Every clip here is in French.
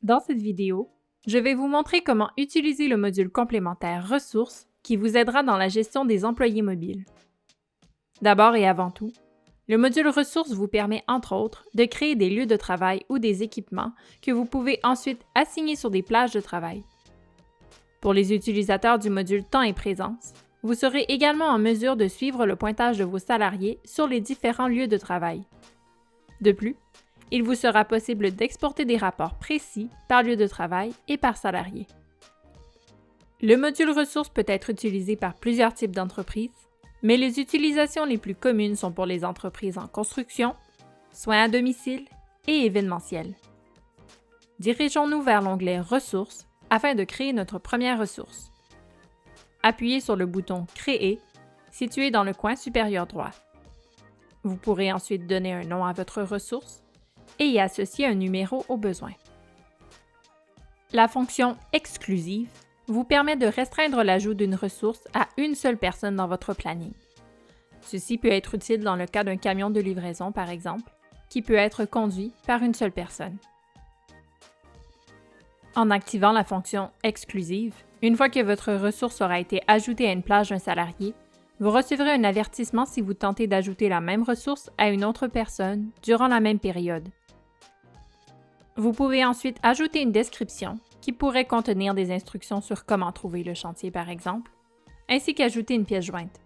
Dans cette vidéo, je vais vous montrer comment utiliser le module complémentaire Ressources qui vous aidera dans la gestion des employés mobiles. D'abord et avant tout, le module Ressources vous permet, entre autres, de créer des lieux de travail ou des équipements que vous pouvez ensuite assigner sur des plages de travail. Pour les utilisateurs du module Temps et Présence, vous serez également en mesure de suivre le pointage de vos salariés sur les différents lieux de travail. De plus, il vous sera possible d'exporter des rapports précis par lieu de travail et par salarié. Le module Ressources peut être utilisé par plusieurs types d'entreprises, mais les utilisations les plus communes sont pour les entreprises en construction, soins à domicile et événementiel. Dirigeons-nous vers l'onglet Ressources afin de créer notre première ressource. Appuyez sur le bouton Créer, situé dans le coin supérieur droit. Vous pourrez ensuite donner un nom à votre ressource et y associer un numéro au besoin. La fonction « Exclusive » vous permet de restreindre l'ajout d'une ressource à une seule personne dans votre planning. Ceci peut être utile dans le cas d'un camion de livraison, par exemple, qui peut être conduit par une seule personne. En activant la fonction « Exclusive », une fois que votre ressource aura été ajoutée à une plage d'un salarié, vous recevrez un avertissement si vous tentez d'ajouter la même ressource à une autre personne durant la même période. Vous pouvez ensuite ajouter une description qui pourrait contenir des instructions sur comment trouver le chantier par exemple, ainsi qu'ajouter une pièce jointe.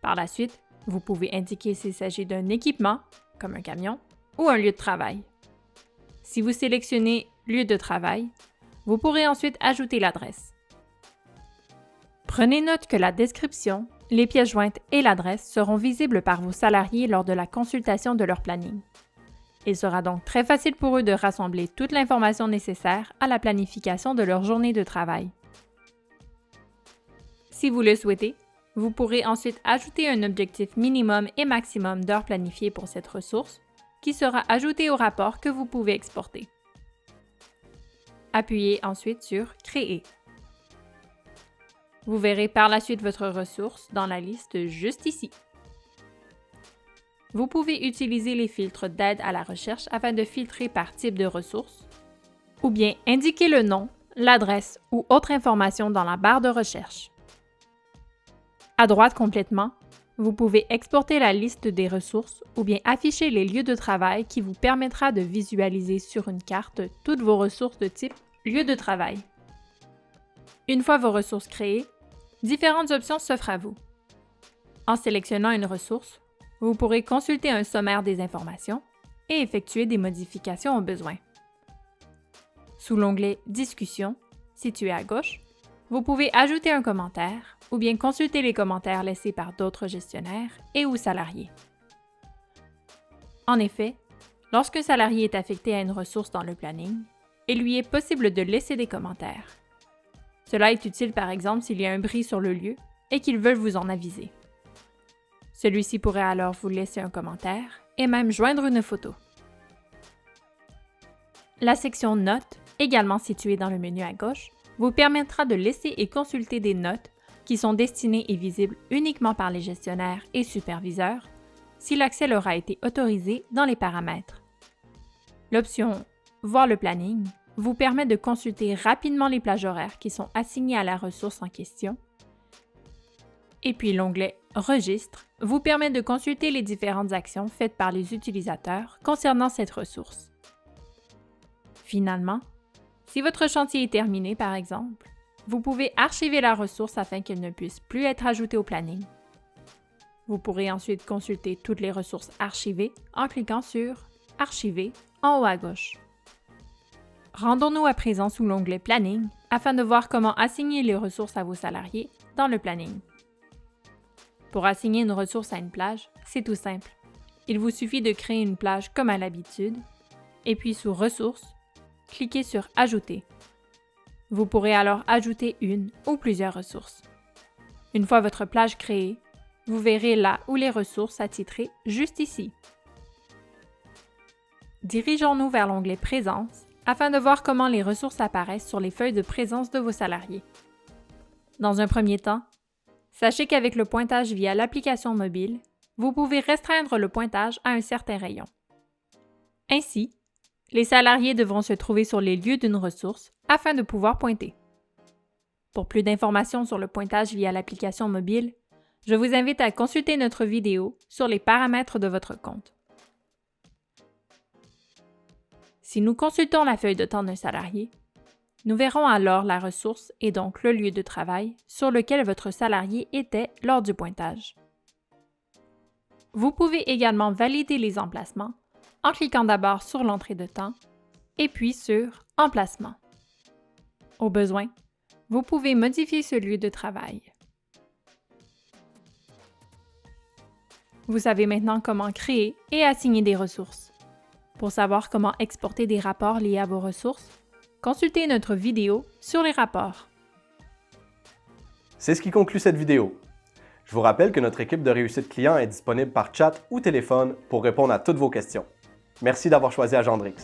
Par la suite, vous pouvez indiquer s'il s'agit d'un équipement, comme un camion, ou un lieu de travail. Si vous sélectionnez « Lieu de travail », vous pourrez ensuite ajouter l'adresse. Prenez note que la description, les pièces jointes et l'adresse seront visibles par vos salariés lors de la consultation de leur planning. Il sera donc très facile pour eux de rassembler toute l'information nécessaire à la planification de leur journée de travail. Si vous le souhaitez, vous pourrez ensuite ajouter un objectif minimum et maximum d'heures planifiées pour cette ressource, qui sera ajouté au rapport que vous pouvez exporter. Appuyez ensuite sur « Créer ». Vous verrez par la suite votre ressource dans la liste juste ici. Vous pouvez utiliser les filtres d'aide à la recherche afin de filtrer par type de ressource, ou bien indiquer le nom, l'adresse ou autre information dans la barre de recherche. À droite complètement, vous pouvez exporter la liste des ressources ou bien afficher les lieux de travail qui vous permettra de visualiser sur une carte toutes vos ressources de type lieu de travail. Une fois vos ressources créées, différentes options s'offrent à vous. En sélectionnant une ressource, vous pourrez consulter un sommaire des informations et effectuer des modifications au besoin. Sous l'onglet « Discussion », situé à gauche, vous pouvez ajouter un commentaire ou bien consulter les commentaires laissés par d'autres gestionnaires et ou salariés. En effet, lorsqu'un salarié est affecté à une ressource dans le planning, il lui est possible de laisser des commentaires. Cela est utile par exemple s'il y a un bris sur le lieu et qu'ils veulent vous en aviser. Celui-ci pourrait alors vous laisser un commentaire et même joindre une photo. La section Notes, également située dans le menu à gauche, vous permettra de laisser et consulter des notes qui sont destinées et visibles uniquement par les gestionnaires et superviseurs si l'accès leur a été autorisé dans les paramètres. L'option « Voir le planning » vous permet de consulter rapidement les plages horaires qui sont assignées à la ressource en question. Et puis l'onglet « Registre » vous permet de consulter les différentes actions faites par les utilisateurs concernant cette ressource. Finalement, si votre chantier est terminé par exemple, vous pouvez archiver la ressource afin qu'elle ne puisse plus être ajoutée au planning. Vous pourrez ensuite consulter toutes les ressources archivées en cliquant sur « Archiver » en haut à gauche. Rendons-nous à présent sous l'onglet « Planning » afin de voir comment assigner les ressources à vos salariés dans le planning. Pour assigner une ressource à une plage, c'est tout simple. Il vous suffit de créer une plage comme à l'habitude, et puis sous « Ressources », cliquez sur « Ajouter ». Vous pourrez alors ajouter une ou plusieurs ressources. Une fois votre plage créée, vous verrez là où les ressources attitrées juste ici. Dirigeons-nous vers l'onglet « Présence » afin de voir comment les ressources apparaissent sur les feuilles de présence de vos salariés. Dans un premier temps, sachez qu'avec le pointage via l'application mobile, vous pouvez restreindre le pointage à un certain rayon. Ainsi, Les salariés devront se trouver sur les lieux d'une ressource afin de pouvoir pointer. Pour plus d'informations sur le pointage via l'application mobile, je vous invite à consulter notre vidéo sur les paramètres de votre compte. Si nous consultons la feuille de temps d'un salarié, nous verrons alors la ressource et donc le lieu de travail sur lequel votre salarié était lors du pointage. Vous pouvez également valider les emplacements en cliquant d'abord sur l'entrée de temps et puis sur « Emplacement ». Au besoin, vous pouvez modifier ce lieu de travail. Vous savez maintenant comment créer et assigner des ressources. Pour savoir comment exporter des rapports liés à vos ressources, consultez notre vidéo sur les rapports. C'est ce qui conclut cette vidéo. Je vous rappelle que notre équipe de réussite client est disponible par chat ou téléphone pour répondre à toutes vos questions. Merci d'avoir choisi Agendrix.